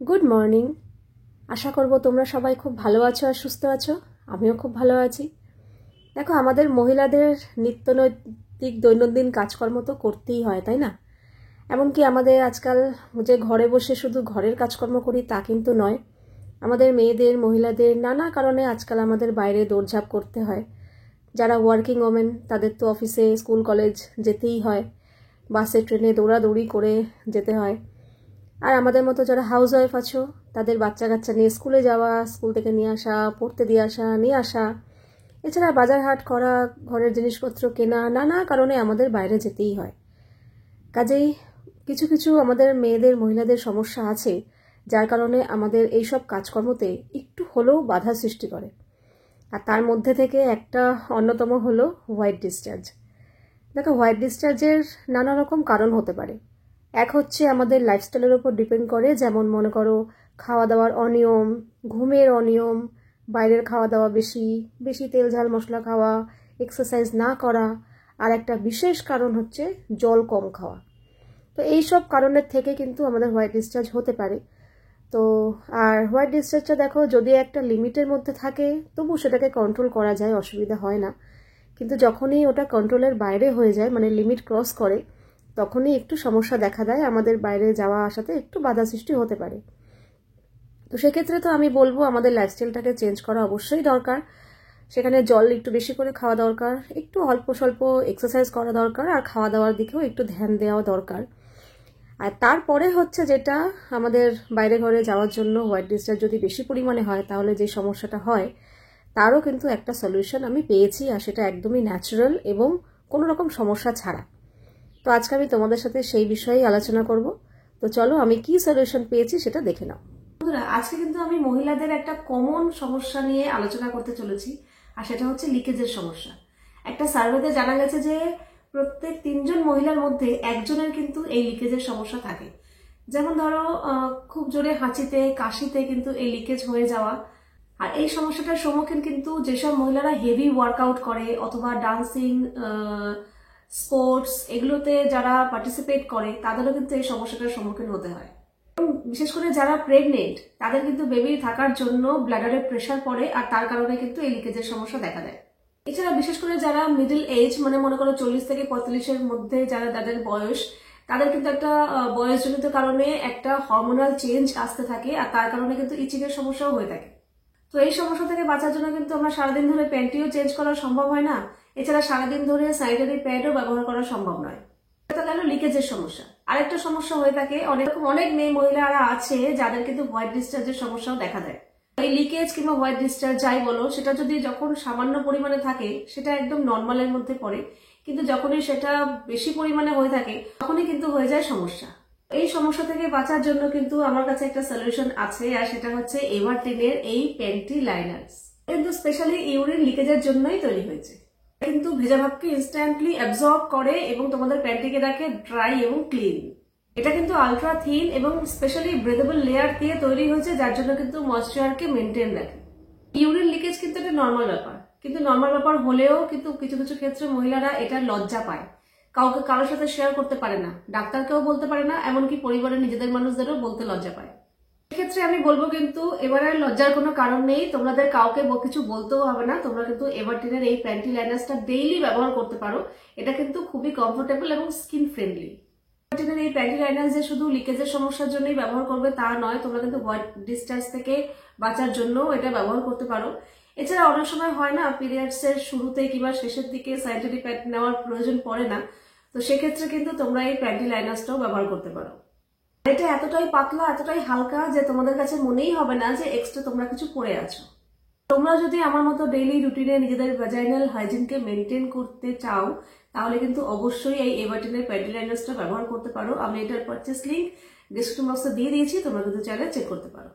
Good morning. আশা করব তোমরা সবাই খুব ভালো আছো আর সুস্থ আছো। আমিও খুব ভালো আছি। দেখো, আমাদের মহিলাদের নিত্যনৈতিক দৈনন্দিন কাজকর্ম তো করতেই হয়, তাই না? এমনকি আমাদের আজকাল যে ঘরে বসে শুধু ঘরের কাজকর্ম করি তা কিন্তু নয়। আমাদের মেয়েদের, মহিলাদের নানা কারণে আজকাল আমাদের বাইরে দৌড়ঝাঁপ করতে হয়। যারা ওয়ার্কিং ওমেন তাদের তো অফিসে, স্কুল, কলেজ যেতেই হয়, বাসে, ট্রেনে দৌড়াদৌড়ি করে যেতে হয়। আর আমাদের মতো যারা হাউস ওয়াইফ আছো, তাদের বাচ্চা কাচ্চা নিয়ে স্কুলে যাওয়া, স্কুল থেকে নিয়ে আসা, পড়তে দিয়ে আসা, নিয়ে আসা, এছাড়া বাজার হাট করা, ঘরের জিনিসপত্র কেনা, নানা কারণে আমাদের বাইরে যেতেই হয়। কাজেই কিছু কিছু আমাদের মেয়েদের, মহিলাদের সমস্যা আছে, যার কারণে আমাদের এইসব কাজকর্মতে একটু হলেও বাধা সৃষ্টি করে। আর তার মধ্যে থেকে একটা অন্যতম হলো হোয়াইট ডিসচার্জ। দেখো, হোয়াইট ডিসচার্জের নানা রকম কারণ হতে পারে। এক হচ্ছে আমাদের লাইফস্টাইলের উপর ডিপেন্ড করে, যেমন মনে করো খাওয়া দাওয়ার অনিয়ম, ঘুমের অনিয়ম, বাইরের খাওয়া দাওয়া বেশি বেশি তেল ঝাল মশলা খাওয়া, এক্সারসাইজ না করা, আর একটা বিশেষ কারণ হচ্ছে জল কম খাওয়া। তো এই সব কারণের থেকে কিন্তু আমাদের হোয়াইট ডিসচার্জ হতে পারে। তো আর হোয়াইট ডিসচার্জটা দেখো, যদি একটা লিমিটের মধ্যে থাকে তবু সেটাকে কন্ট্রোল করা যায়, অসুবিধা হয় না। কিন্তু যখনই ওটা কন্ট্রোলের বাইরে হয়ে যায়, মানে লিমিট ক্রস করে, তখনই একটু সমস্যা দেখা দেয়, আমাদের বাইরে যাওয়া আসাতে একটু বাধা সৃষ্টি হতে পারে। তো সেক্ষেত্রে তো আমি বলবো আমাদের লাইফস্টাইলটাকে চেঞ্জ করা অবশ্যই দরকার। সেখানে জল একটু বেশি করে খাওয়া দরকার, একটু অল্প স্বল্প এক্সারসাইজ করা দরকার, আর খাওয়া দাওয়ার দিকেও একটু ধ্যান দেওয়া দরকার। আর তারপরে হচ্ছে যেটা, আমাদের বাইরে ঘরে যাওয়ার জন্য হোয়াইট ডিসচার্জ যদি বেশি পরিমাণে হয়, তাহলে যে সমস্যাটা হয় তারও কিন্তু একটা সলিউশন আমি পেয়েছি, আর সেটা একদমই ন্যাচারাল এবং কোনো রকম সমস্যা ছাড়া। তো আজকে আমি তোমাদের সাথে সেই বিষয়েই আলোচনা করব। তো চলো, আমি কি সলিউশন পেয়েছি সেটা দেখে নাও। বন্ধুরা, আজকে কিন্তু আমি মহিলাদের একটা কমন সমস্যা নিয়ে আলোচনা করতে চলেছি, আর সেটা হচ্ছে লিকেজের সমস্যা। একটা সার্ভেতে জানা গেছে যে প্রত্যেক 3 জন মহিলার মধ্যে একজনের কিন্তু এই লিকেজের সমস্যা থাকে। যেমন ধরো, খুব জোরে হাঁচিতে, কাশিতে কিন্তু এই লিকেজ হয়ে যাওয়া। আর এই সমস্যাটার সম্মুখীন কিন্তু যেসব মহিলারা হেভি ওয়ার্কআউট করে অথবা ডান্সিং, স্পোর্টস, এগুলোতে যারা পার্টিসিপেট করে, তাদেরও কিন্তু এই সমস্যাটার সম্মুখীন হতে হয়। বিশেষ করে যারা প্রেগনেন্ট, তাদের কিন্তু বেবি থাকার জন্য ব্লাডারে প্রেশার পড়ে, আর তার কারণে কিন্তু এই লিকেজের সমস্যা দেখা দেয়। এছাড়া বিশেষ করে যারা মিডল এজ, মানে মনে করো 40 থেকে 45-এর মধ্যে যারা, তাদের বয়স, তাদের কিন্তু একটা বয়সজনিত কারণে একটা হরমোনাল চেঞ্জ আসতে থাকে, আর তার কারণে কিন্তু ইচিং এর সমস্যাও হয়ে থাকে। তো এই সমস্যা থেকে বাঁচার জন্য কিন্তু আমরা সারাদিন ধরে প্যান্টিও চেঞ্জ করা সম্ভব হয় না, এছাড়া সারাদিন ধরে স্যানিটারি প্যাডও ব্যবহার করা সম্ভব নয়। এটা গেল লিকেজের সমস্যা। আরেকটা সমস্যা হয়ে থাকে, অনেক মেয়ে মহিলারা আছে যাদের কিন্তু হোয়াইট ডিসচার্জের সমস্যাও দেখা দেয়। এই লিকেজ কিংবা হোয়াইট ডিসচার্জ যাই বলো, সেটা যদি যখন সামান্য পরিমাণে থাকে সেটা একদম নর্মালের মধ্যে পড়ে, কিন্তু যখনই সেটা বেশি পরিমাণে হয়ে থাকে তখনই কিন্তু হয়ে যায় সমস্যা। এই সমস্যা থেকে বাঁচার জন্য কিন্তু আমার কাছে একটা সলিউশন আছে, আর সেটা হচ্ছে এভারটিনের এই প্যান্টি লাইনার্স। কিন্তু স্পেশালি ইউরিন লিকেজের জন্যই তৈরি হয়েছে। কিন্তু ভেজা ভাবকে ইনস্ট্যান্টলি অ্যাবজর্ব করে এবং তোমাদের প্যান্টিকে রাখে ড্রাই এবং ক্লিন। এটা কিন্তু আলট্রা থিন এবং স্পেশালি ব্রেথেবল লেয়ার দিয়ে তৈরি হয়েছে, যার জন্য কিন্তু ময়েশ্চারকে মেনটেন রাখে। ইউরিন লিকেজ কিন্তু একটা নর্মাল ব্যাপার, কিন্তু নর্মাল ব্যাপার হলেও কিন্তু কিছু কিছু ক্ষেত্রে মহিলারা এটা লজ্জা পায়, কারোর সাথে শেয়ার করতে পারে না, ডাক্তারকেও বলতে পারে না, এমনকি পরিবারের নিজেদের মানুষদেরও বলতে লজ্জা পায়। এক্ষেত্রে আমি বলবো, কিন্তু এবার আর লজ্জার কোনো কারণ নেই, তোমাদের কাউকে কিছু বলতেও হবে না। তোমরা কিন্তু এভারটিনের এই প্যান্টি লাইনার্সটা ডেইলি ব্যবহার করতে পারো। এটা কিন্তু খুবই কমফোর্টেবল এবং স্কিন ফ্রেন্ডলি। এভারটিনের এই প্যান্টি লাইনার্স যে শুধু লিকেজের সমস্যার জন্যই ব্যবহার করবে তা নয়, তোমরা কিন্তু হোয়াইট ডিসচার্জ থেকে বাঁচার জন্য এটা ব্যবহার করতে পারো। এছাড়া অনেক সময় হয় না, পিরিয়ডস এর শুরুতে কিংবা শেষের দিকে স্যানিটারি প্যাড নেওয়ার প্রয়োজন পড়ে না, তো সেক্ষেত্রে কিন্তু তোমরা এই প্যান্টি লাইনার্সটাও ব্যবহার করতে পারো। এটা এতটাই পাতলা, এতটাই হালকা যে তোমাদের কাছে মনেই হবে না যে এক্সট্রা তোমরা কিছু পরে আছো। তোমরা যদি আমার মতো ডেইলি রুটিনে নিজেদের ভ্যাজাইনাল হাইজিনকে মেনটেন করতে চাও, তাহলে কিন্তু অবশ্যই এই এভারটিনের প্যান্টি লাইনার্সটা ব্যবহার করতে পারো। আমি এটার পারচেস লিঙ্ক ডেসক্রিপশন বক্সে দিয়ে দিয়েছি, তোমরা কিন্তু চাইলে চেক করতে পারো।